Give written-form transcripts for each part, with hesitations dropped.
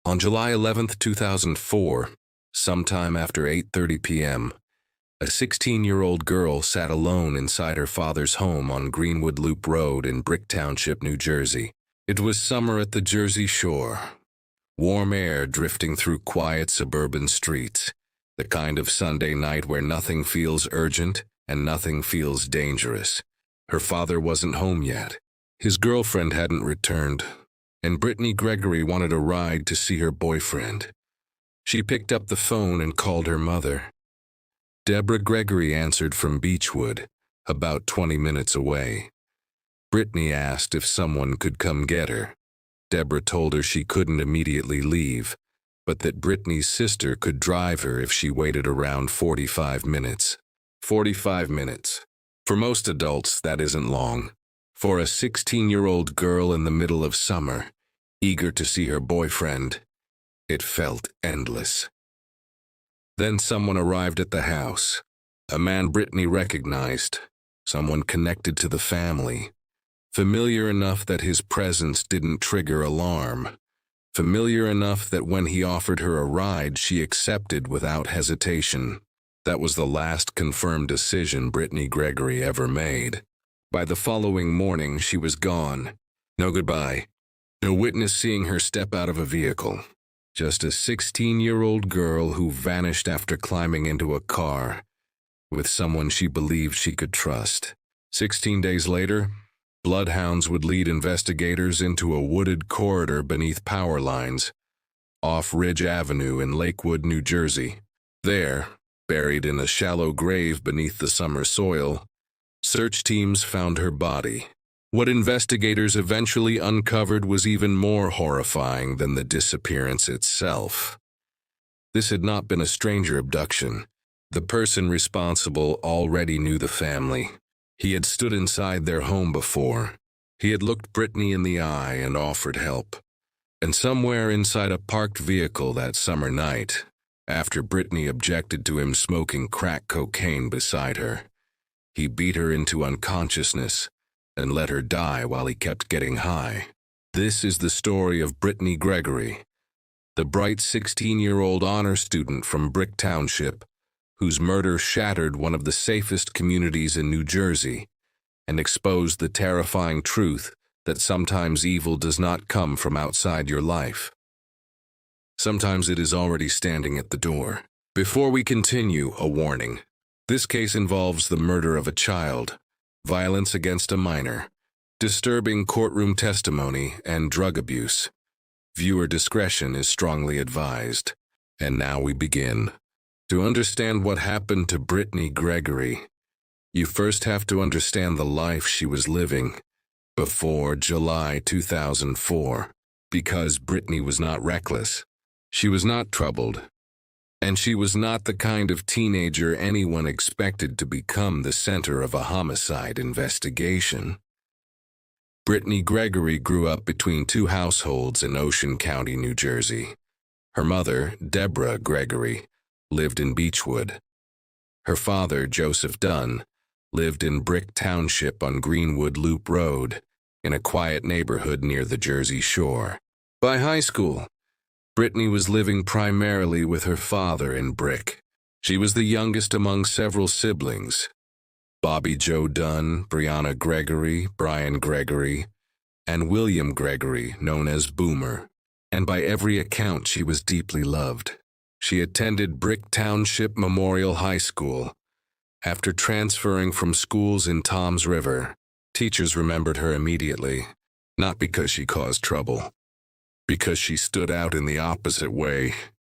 On July 11, 2004, sometime after 8:30 p.m., a 16-year-old girl sat alone inside her father's home on Greenwood Loop Road in Brick Township, New Jersey. It was summer at the Jersey Shore. Warm air drifting through quiet suburban streets, the kind of Sunday night where nothing feels urgent and nothing feels dangerous. Her father wasn't home yet. His girlfriend hadn't returned, and Brittney Gregory wanted a ride to see her boyfriend. She picked up the phone and called her mother. Deborah Gregory answered from Beechwood, about 20 minutes away. Brittney asked if someone could come get her. Deborah told her she couldn't immediately leave, but that Brittney's sister could drive her if she waited around 45 minutes. 45 minutes. For most adults, that isn't long. For a 16-year-old girl in the middle of summer, eager to see her boyfriend, it felt endless. Then someone arrived at the house. A man Brittney recognized, someone connected to the family. Familiar enough that his presence didn't trigger alarm. Familiar enough that when he offered her a ride, she accepted without hesitation. That was the last confirmed decision Brittney Gregory ever made. By the following morning, she was gone. No goodbye. No witness seeing her step out of a vehicle. Just a 16-year-old girl who vanished after climbing into a car with someone she believed she could trust. 16 days later, bloodhounds would lead investigators into a wooded corridor beneath power lines, off Ridge Avenue in Lakewood, New Jersey. There, buried in a shallow grave beneath the summer soil, search teams found her body. What investigators eventually uncovered was even more horrifying than the disappearance itself. This had not been a stranger abduction. The person responsible already knew the family. He had stood inside their home before. He had looked Brittney in the eye and offered help. And somewhere inside a parked vehicle that summer night, after Brittney objected to him smoking crack cocaine beside her, he beat her into unconsciousness and let her die while he kept getting high. This is the story of Brittney Gregory, the bright 16-year-old honor student from Brick Township, whose murder shattered one of the safest communities in New Jersey and exposed the terrifying truth that sometimes evil does not come from outside your life. Sometimes it is already standing at the door. Before we continue, a warning. This case involves the murder of a child, violence against a minor, disturbing courtroom testimony, and drug abuse. Viewer discretion is strongly advised. And now we begin. To understand what happened to Brittney Gregory, you first have to understand the life she was living before July 2004. Because Brittney was not reckless. She was not troubled. And she was not the kind of teenager anyone expected to become the center of a homicide investigation. Brittney Gregory grew up between two households in Ocean County, New Jersey. Her mother, Deborah Gregory, lived in Beechwood. Her father, Joseph Dunn, lived in Brick Township on Greenwood Loop Road, in a quiet neighborhood near the Jersey Shore. By high school, Brittney was living primarily with her father in Brick. She was the youngest among several siblings: Bobby Joe Dunn, Brianna Gregory, Brian Gregory, and William Gregory, known as Boomer. And by every account, she was deeply loved. She attended Brick Township Memorial High School. After transferring from schools in Toms River, teachers remembered her immediately, not because she caused trouble, because she stood out in the opposite way.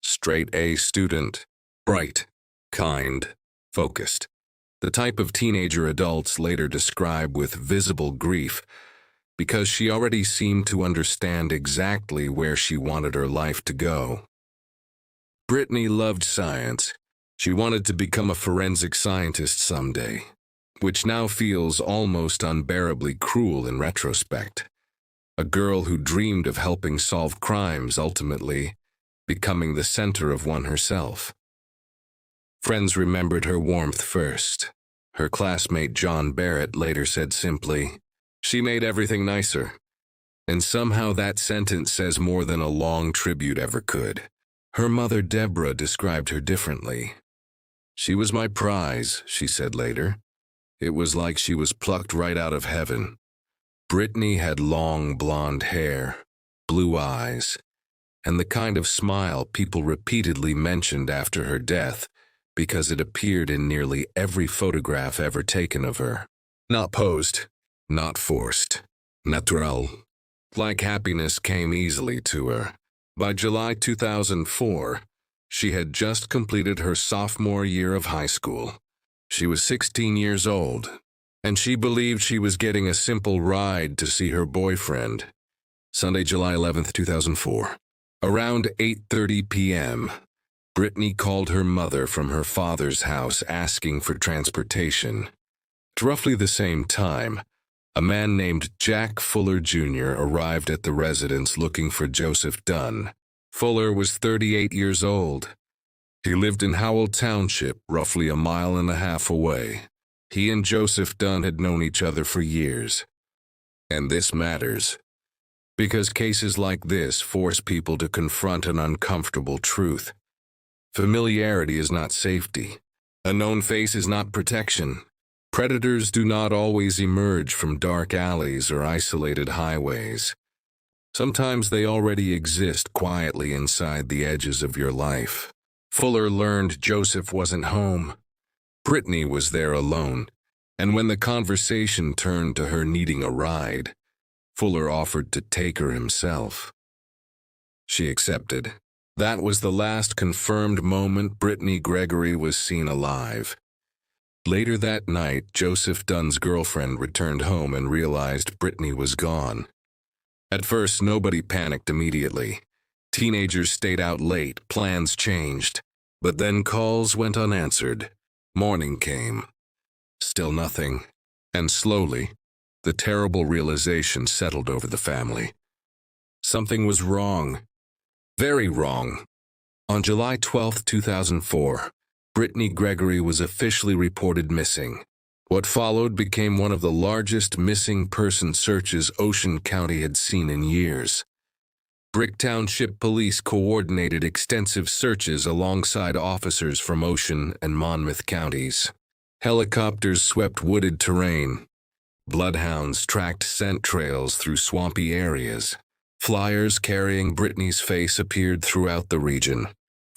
Straight A student, bright, kind, focused. The type of teenager adults later describe with visible grief, because she already seemed to understand exactly where she wanted her life to go. Brittney loved science. She wanted to become a forensic scientist someday, which now feels almost unbearably cruel in retrospect. A girl who dreamed of helping solve crimes, ultimately becoming the center of one herself. Friends remembered her warmth first. Her classmate John Barrett later said simply, "She made everything nicer." And somehow that sentence says more than a long tribute ever could. Her mother, Deborah, described her differently. "She was my prize," she said later. "It was like she was plucked right out of heaven." Brittney had long blonde hair, blue eyes, and the kind of smile people repeatedly mentioned after her death because it appeared in nearly every photograph ever taken of her. Not posed, not forced, natural. Like happiness came easily to her. By July 2004, she had just completed her sophomore year of high school. She was 16 years old, and she believed she was getting a simple ride to see her boyfriend. Sunday, July 11th, 2004. Around 8:30 p.m., Brittney called her mother from her father's house asking for transportation. At roughly the same time, a man named Jack Fuller Jr. arrived at the residence looking for Joseph Dunn. Fuller was 38 years old. He lived in Howell Township, roughly a mile and a half away. He and Joseph Dunn had known each other for years. And this matters, because cases like this force people to confront an uncomfortable truth. Familiarity is not safety. A known face is not protection. Predators do not always emerge from dark alleys or isolated highways. Sometimes they already exist quietly inside the edges of your life. Fuller learned Joseph wasn't home. Brittney was there alone, and when the conversation turned to her needing a ride, Fuller offered to take her himself. She accepted. That was the last confirmed moment Brittney Gregory was seen alive. Later that night, Joseph Dunn's girlfriend returned home and realized Brittney was gone. At first, nobody panicked immediately. Teenagers stayed out late, plans changed. But then calls went unanswered. Morning came. Still nothing. And slowly, the terrible realization settled over the family. Something was wrong. Very wrong. On July 12, 2004, Brittney Gregory was officially reported missing. What followed became one of the largest missing person searches Ocean County had seen in years. Brick Township police coordinated extensive searches alongside officers from Ocean and Monmouth counties. Helicopters swept wooded terrain. Bloodhounds tracked scent trails through swampy areas. Flyers carrying Brittney's face appeared throughout the region.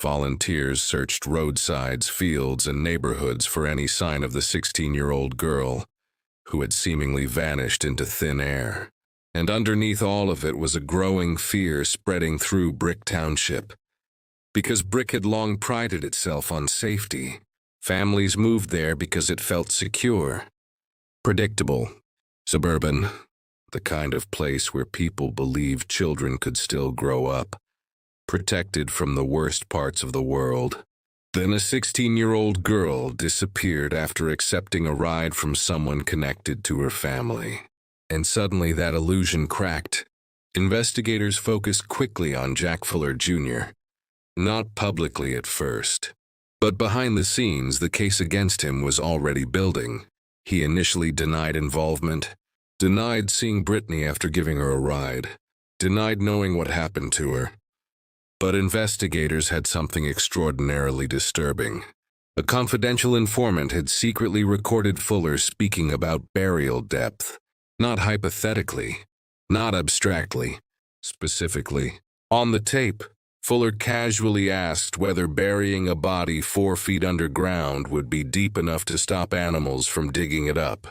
Volunteers searched roadsides, fields, and neighborhoods for any sign of the 16-year-old girl who had seemingly vanished into thin air. And underneath all of it was a growing fear spreading through Brick Township. Because Brick had long prided itself on safety, families moved there because it felt secure, predictable, suburban, the kind of place where people believed children could still grow up, protected from the worst parts of the world. Then a 16-year-old girl disappeared after accepting a ride from someone connected to her family. And suddenly that illusion cracked. Investigators focused quickly on Jack Fuller Jr. Not publicly at first, but behind the scenes the case against him was already building. He initially denied involvement, denied seeing Brittney after giving her a ride, denied knowing what happened to her. But investigators had something extraordinarily disturbing. A confidential informant had secretly recorded Fuller speaking about burial depth. Not hypothetically, not abstractly, specifically. On the tape, Fuller casually asked whether burying a body 4 feet underground would be deep enough to stop animals from digging it up.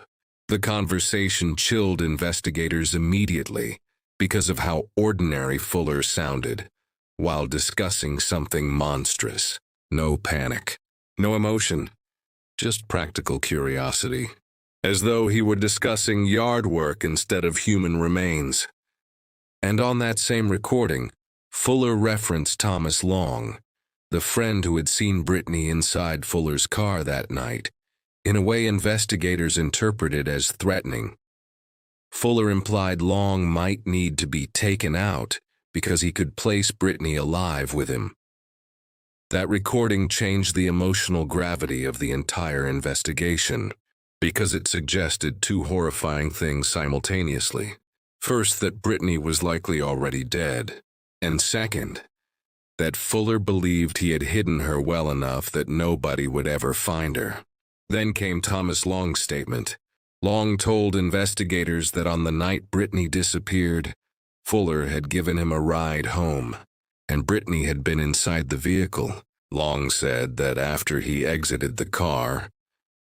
The conversation chilled investigators immediately because of how ordinary Fuller sounded while discussing something monstrous. No panic, no emotion, just practical curiosity. As though he were discussing yard work instead of human remains. And on that same recording, Fuller referenced Thomas Long, the friend who had seen Brittney inside Fuller's car that night, in a way investigators interpreted as threatening. Fuller implied Long might need to be taken out because he could place Brittney alive with him. That recording changed the emotional gravity of the entire investigation, because it suggested two horrifying things simultaneously. First, that Britney was likely already dead, and second, that Fuller believed he had hidden her well enough that nobody would ever find her. Then came Thomas Long's statement. Long told investigators that on the night Britney disappeared, Fuller had given him a ride home, and Britney had been inside the vehicle. Long said that after he exited the car,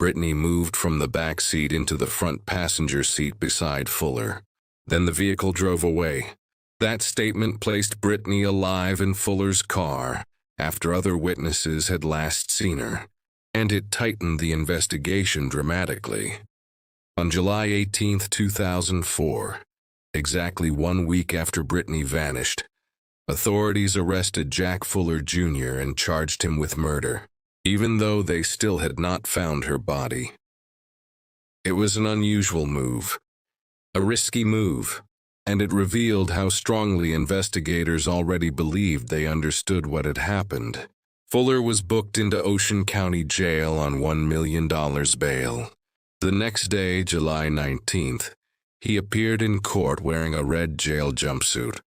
Britney moved from the back seat into the front passenger seat beside Fuller. Then the vehicle drove away. That statement placed Britney alive in Fuller's car after other witnesses had last seen her, and it tightened the investigation dramatically. On July 18, 2004, exactly 1 week after Britney vanished, authorities arrested Jack Fuller Jr. and charged him with murder, even though they still had not found her body. It was an unusual move, a risky move, and it revealed how strongly investigators already believed they understood what had happened. Fuller was booked into Ocean County Jail on $1 million bail. The next day, July 19th, he appeared in court wearing a red jail jumpsuit,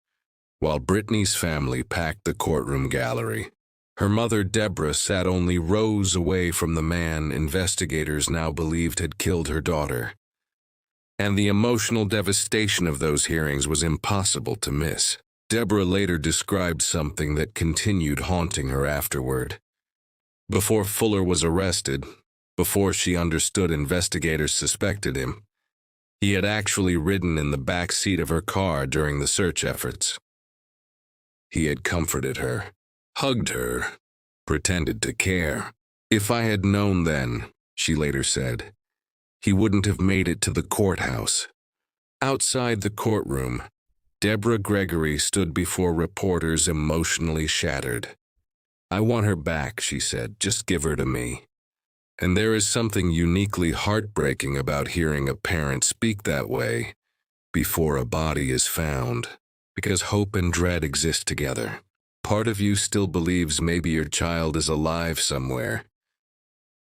while Britney's family packed the courtroom gallery. Her mother, Deborah, sat only rows away from the man investigators now believed had killed her daughter. And the emotional devastation of those hearings was impossible to miss. Deborah later described something that continued haunting her afterward. Before Fuller was arrested, before she understood investigators suspected him, he had actually ridden in the back seat of her car during the search efforts. He had comforted her, hugged her, pretended to care. "If I had known then," she later said, "he wouldn't have made it to the courthouse." Outside the courtroom, Deborah Gregory stood before reporters emotionally shattered. "I want her back," she said, "just give her to me." And there is something uniquely heartbreaking about hearing a parent speak that way before a body is found, because hope and dread exist together. Part of you still believes maybe your child is alive somewhere.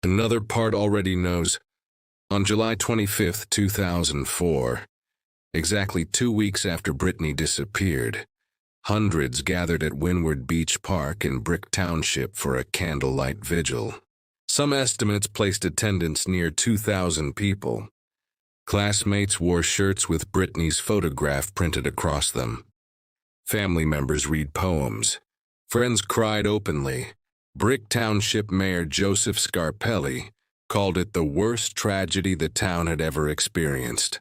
Another part already knows. On July 25, 2004, exactly 2 weeks after Britney disappeared, hundreds gathered at Windward Beach Park in Brick Township for a candlelight vigil. Some estimates placed attendance near 2,000 people. Classmates wore shirts with Britney's photograph printed across them. Family members read poems. Friends cried openly. Brick Township Mayor Joseph Scarpelli called it the worst tragedy the town had ever experienced.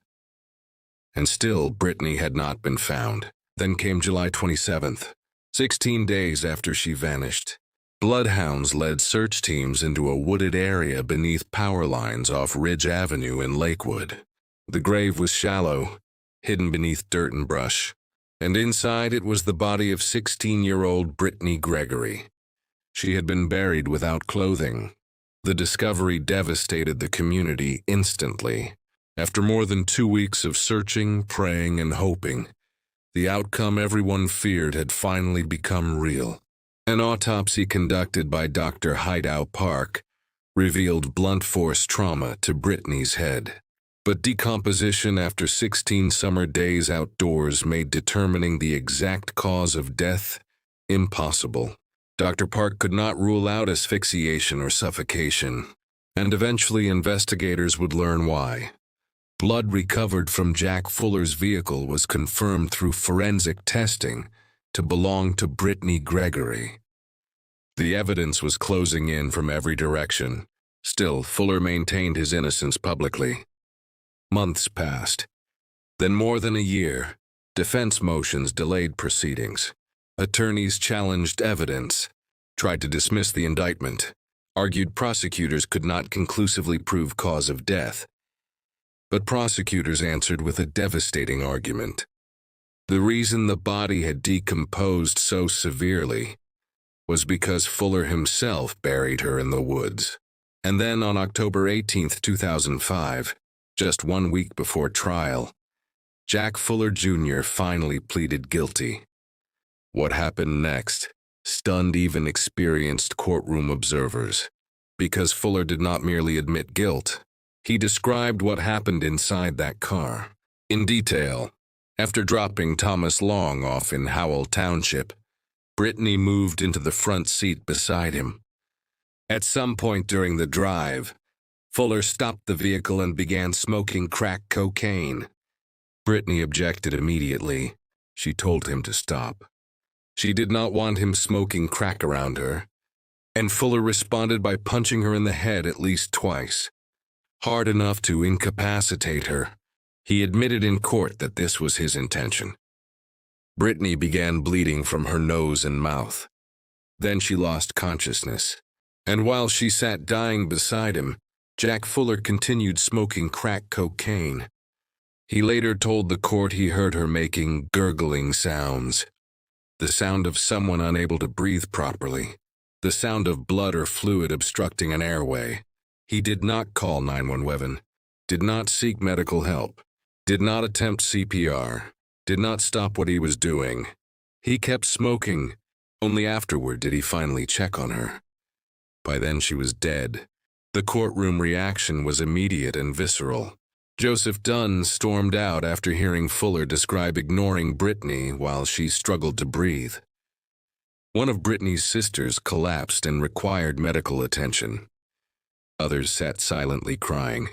And still, Britney had not been found. Then came July 27th, 16 days after she vanished. Bloodhounds led search teams into a wooded area beneath power lines off Ridge Avenue in Lakewood. The grave was shallow, hidden beneath dirt and brush, and inside it was the body of 16-year-old Brittney Gregory. She had been buried without clothing. The discovery devastated the community instantly. After more than 2 weeks of searching, praying, and hoping, the outcome everyone feared had finally become real. An autopsy conducted by Dr. Hideow Park revealed blunt force trauma to Britney's head. But decomposition after 16 summer days outdoors made determining the exact cause of death impossible. Dr. Park could not rule out asphyxiation or suffocation, and eventually investigators would learn why. Blood recovered from Jack Fuller's vehicle was confirmed through forensic testing to belong to Brittney Gregory. The evidence was closing in from every direction. Still, Fuller maintained his innocence publicly. Months passed. Then more than a year, defense motions delayed proceedings. Attorneys challenged evidence, tried to dismiss the indictment, argued prosecutors could not conclusively prove cause of death. But prosecutors answered with a devastating argument. The reason the body had decomposed so severely was because Fuller himself buried her in the woods. And then on October 18, 2005, just 1 week before trial, Jack Fuller Jr. finally pleaded guilty. What happened next stunned even experienced courtroom observers, because Fuller did not merely admit guilt. He described what happened inside that car, in detail, After dropping Thomas Long off in Howell Township, Brittney moved into the front seat beside him. At some point during the drive, Fuller stopped the vehicle and began smoking crack cocaine. Brittney objected immediately. She told him to stop. She did not want him smoking crack around her, and Fuller responded by punching her in the head at least twice, hard enough to incapacitate her. He admitted in court that this was his intention. Brittney began bleeding from her nose and mouth. Then she lost consciousness, and while she sat dying beside him, Jack Fuller continued smoking crack cocaine. He later told the court he heard her making gurgling sounds, the sound of someone unable to breathe properly, the sound of blood or fluid obstructing an airway. He did not call 911, did not seek medical help, did not attempt CPR, did not stop what he was doing. He kept smoking. Only afterward did he finally check on her. By then she was dead. The courtroom reaction was immediate and visceral. Joseph Dunn stormed out after hearing Fuller describe ignoring Brittney while she struggled to breathe. One of Brittney's sisters collapsed and required medical attention. Others sat silently crying,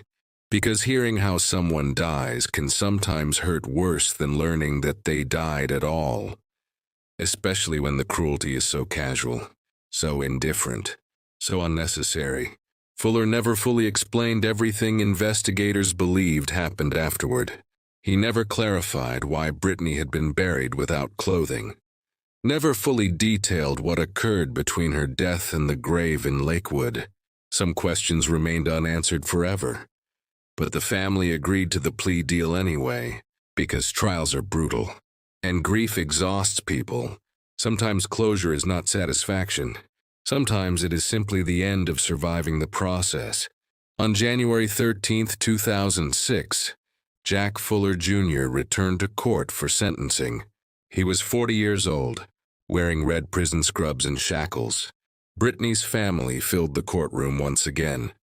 because hearing how someone dies can sometimes hurt worse than learning that they died at all, especially when the cruelty is so casual, so indifferent, so unnecessary. Fuller never fully explained everything investigators believed happened afterward. He never clarified why Brittney had been buried without clothing, never fully detailed what occurred between her death and the grave in Lakewood. Some questions remained unanswered forever, but the family agreed to the plea deal anyway, because trials are brutal, and grief exhausts people. Sometimes closure is not satisfaction. Sometimes it is simply the end of surviving the process. On January 13, 2006, Jack Fuller Jr. returned to court for sentencing. He was 40 years old, wearing red prison scrubs and shackles. Brittney's family filled the courtroom once again.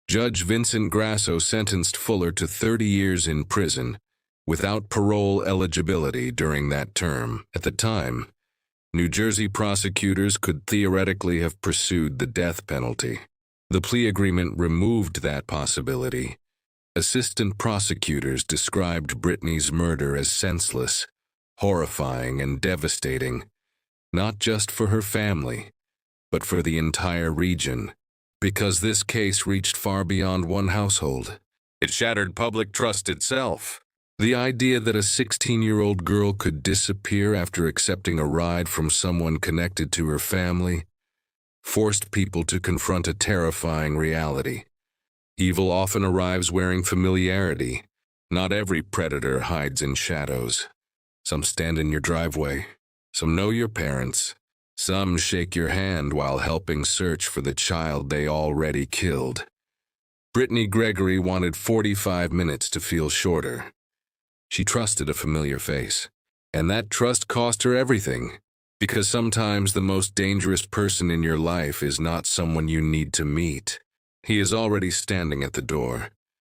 Judge Vincent Grasso sentenced Fuller to 30 years in prison, without parole eligibility during that term. At the time, New Jersey prosecutors could theoretically have pursued the death penalty. The plea agreement removed that possibility. Assistant prosecutors described Brittney's murder as senseless, horrifying, and devastating, not just for her family, but for the entire region, because this case reached far beyond one household. It shattered public trust itself. The idea that a 16-year-old girl could disappear after accepting a ride from someone connected to her family forced people to confront a terrifying reality. Evil often arrives wearing familiarity. Not every predator hides in shadows. Some stand in your driveway. Some know your parents. Some shake your hand while helping search for the child they already killed. Brittney Gregory wanted 45 minutes to feel shorter. She trusted a familiar face, and that trust cost her everything, because sometimes the most dangerous person in your life is not someone you need to meet. He is already standing at the door,